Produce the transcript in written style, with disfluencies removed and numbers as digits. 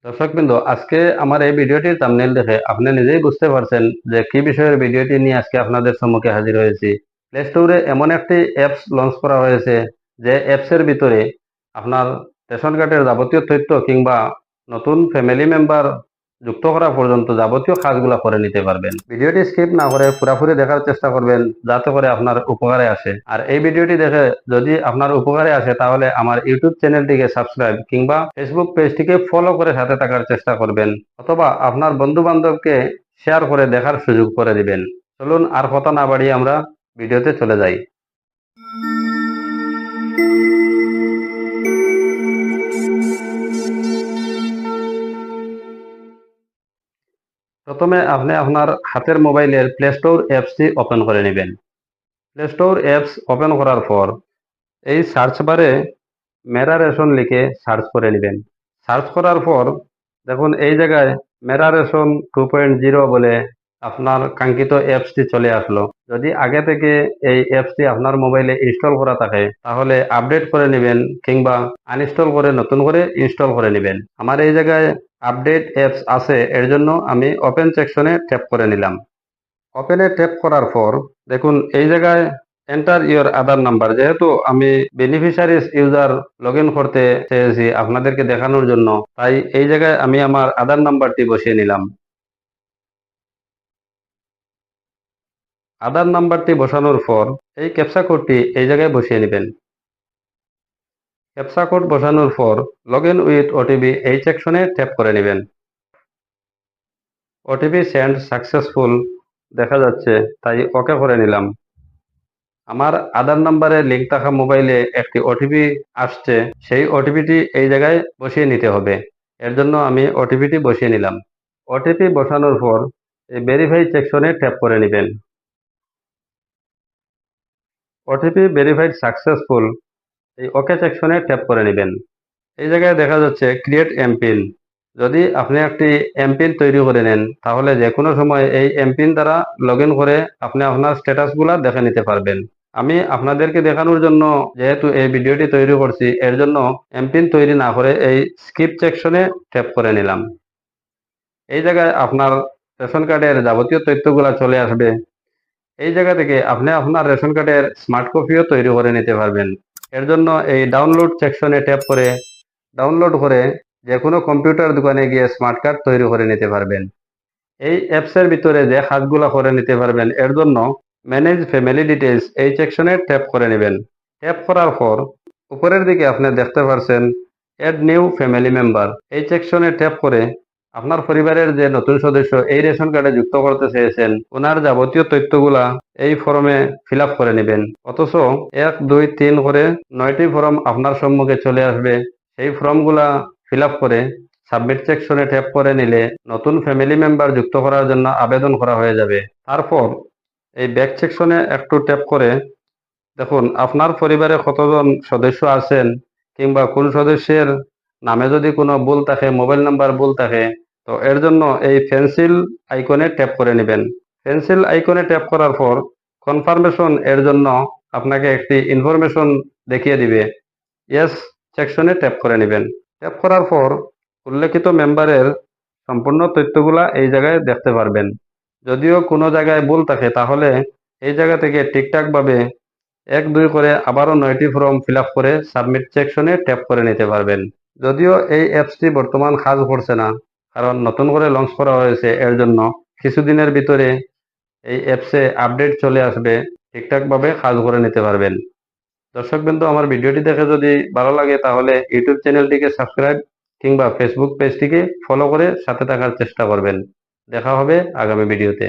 দর্শকবৃন্দ, আজকে আমার এই ভিডিওটির থাম্বনেইল দেখে আপনি নিজেই বুঝতে পারছেন যে কি বিষয়ের ভিডিওটি নিয়ে আজকে আপনাদের সম্মুখে হাজির হয়েছি। প্লে স্টোরে এমন একটি অ্যাপস লঞ্চ করা হয়েছে যে অ্যাপসের ভিতরে আপনার রেশন কার্ডের যাবতীয় তথ্য কিংবা নতুন ফ্যামিলি মেম্বার যুক্ত করা পর্যন্ত যাবতীয় কাজগুলো করে নিতে পারবেন। ভিডিওটি স্কিপ না করে পুরোপুরি দেখার চেষ্টা করবেন যাতে করে আপনার উপকারে আসে। আর এই ভিডিওটি দেখে যদি আপনার উপকারে আসে তাহলে আমার ইউটিউব চ্যানেলটিকে সাবস্ক্রাইব কিংবা ফেসবুক পেজটিকে ফলো করে সাথে থাকার চেষ্টা করবেন, অথবা আপনার বন্ধু বান্ধবকে শেয়ার করে দেখার সুযোগ করে দিবেন। চলুন আর কথা না বাড়িয়ে আমরা ভিডিওতে চলে যাই। প্রথমে আপনি আপনার হাতের মোবাইলের প্লে স্টোর অ্যাপসটি ওপেন করে নেবেন। প্লে স্টোর অ্যাপস ওপেন করার পর এই সার্চ বারে মেরা রেশন লিখে সার্চ করে নেবেন। সার্চ করার পর দেখুন এই জায়গায় মেরা রেশন 2.0 বলে আপনার কাঙ্ক্ষিত অ্যাপসটি চলে আসলো। যদি আগে থেকে এই অ্যাপসটি আপনার মোবাইলে ইনস্টল করা থাকে তাহলে আপডেট করে নেবেন কিংবা আনইনস্টল করে নতুন করে ইনস্টল করে নেবেন। আমার এই জায়গায় আপডেট অ্যাপস আছে, এর জন্য আমি ওপেন সেকশনে ট্যাপ করে নিলাম। ওপেনে ট্যাপ করার পর দেখুন এই জায়গায় এন্টার ইওর আধার নাম্বার, যেহেতু আমি বেনিফিশিয়ারিজ ইউজার লগ ইন করতে চেয়েছি আপনাদেরকে দেখানোর জন্য, তাই এই জায়গায় আমি আমার আধার নাম্বারটি বসিয়ে নিলাম। আধার নাম্বারটি বসানোর পর এই ক্যাপচা কোডটি এই জায়গায় বসিয়ে নেবেন। ক্যাপচা কোড বসানোর পর লগ ইন উইথ ওটিপি এই সেকশনে ট্যাপ করে নেবেন। ওটিপি সেন্ড সাকসেসফুল দেখা যাচ্ছে, তাই ওকে করে নিলাম। আমার আধার নাম্বারে লিঙ্ক থাকা মোবাইলে একটি ওটিপি আসছে, সেই ওটিপিটি এই জায়গায় বসিয়ে নিতে হবে। এর জন্য আমি ওটিপিটি বসিয়ে নিলাম। ওটিপি বসানোর পর এই ভেরিফাই সেকশনে ট্যাপ করে নেবেন। ওটিপি ভেরিফাইড সাকসেসফুল এই ওকে সেকশনে ট্যাপ করে নেবেন। এই জায়গায় দেখা যাচ্ছে ক্রিয়েট এমপিন। যদি আপনি একটি এমপিন তৈরি করে নেন তাহলে যে কোনো সময় এই এমপিন দ্বারা লগ ইন করে আপনি আপনার স্ট্যাটাসগুলো দেখে নিতে পারবেন। আমি আপনাদেরকে দেখানোর জন্য যেহেতু এই ভিডিওটি তৈরি করছি, এর জন্য এমপিন তৈরি না করে এই স্কিপ সেকশনে ট্যাপ করে নিলাম। এই জায়গায় আপনার রেশন কার্ডের যাবতীয় তথ্যগুলো চলে আসবে। এই জায়গা থেকে আপনি আপনার রেশন কার্ডের স্মার্ট কপিও তৈরি করে নিতে পারবেন। এর জন্য এই ডাউনলোড সেকশনে ট্যাপ করে ডাউনলোড করে যে কোনো কম্পিউটার দোকানে গিয়ে স্মার্ট কার্ড তৈরি করে নিতে পারবেন। এই অ্যাপসের ভিতরে যে কাজগুলো করে নিতে পারবেন এর জন্য ম্যানেজ ফ্যামিলি ডিটেইলস এই সেকশনে ট্যাপ করে নেবেন। ট্যাপ করার পর উপরের দিকে আপনি দেখতে পাচ্ছেন অ্যাড নিউ ফ্যামিলি মেম্বার এই সেকশনে ট্যাপ করে আপনার পরিবারের যে নতুন সদস্য এই রেশন কার্ডে যুক্ত করতে চেয়েছেন ওনার যাবতীয় তথ্যগুলা এই ফর্মে ফিল আপ করে নেবেন। অথচ 1, 2, 3 করে 9টি ফর্ম আপনার সম্মুখে চলে আসবে। সেই ফর্মগুলা ফিল আপ করে সাবমিট সেকশনে ট্যাপ করে নিলে নতুন ফ্যামিলি মেম্বার যুক্ত করার জন্য আবেদন করা হয়ে যাবে। তারপর এই ব্যাক সেকশনে একটু ট্যাপ করে দেখুন আপনার পরিবারে কতজন সদস্য আছেন কিংবা কোন সদস্যের নামে যদি কোনো ভুল থাকে, মোবাইল নাম্বার ভুল থাকে, তো এর জন্য এই পেন্সিল আইকনে ট্যাপ করে নেবেন। পেন্সিল আইকনে ট্যাপ করার পর কনফার্মেশন এর জন্য আপনাকে একটি ইনফরমেশন দেখিয়ে দিবে। ইয়েস সেকশনে ট্যাপ করে নেবেন। ট্যাপ করার পর উল্লেখিত মেম্বারের সম্পূর্ণ তথ্যগুলা এই জায়গায় দেখতে পারবেন। যদিও কোনো জায়গায় ভুল থাকে তাহলে এই জায়গা থেকে ঠিকঠাকভাবে 1, 2 করে আবারও 9টি ফর্ম ফিল আপ করে সাবমিট সেকশনে ট্যাপ করে নিতে পারবেন। যদিও এই অ্যাপসটি বর্তমান কাজ করছে না, কারণ নতুন করে লঞ্চ করা হয়েছে, এর জন্য কিছুদিনের ভিতরে এই অ্যাপসে আপডেট চলে আসবে, ঠিকঠাকভাবে কাজ করে নিতে পারবেন। দর্শকবৃন্দ, আমার ভিডিওটি দেখে যদি ভালো লাগে তাহলে ইউটিউব চ্যানেলটিকে সাবস্ক্রাইব কিংবা ফেসবুক পেজটিকে ফলো করে সাথে থাকার চেষ্টা করবেন। দেখা হবে আগামী ভিডিওতে।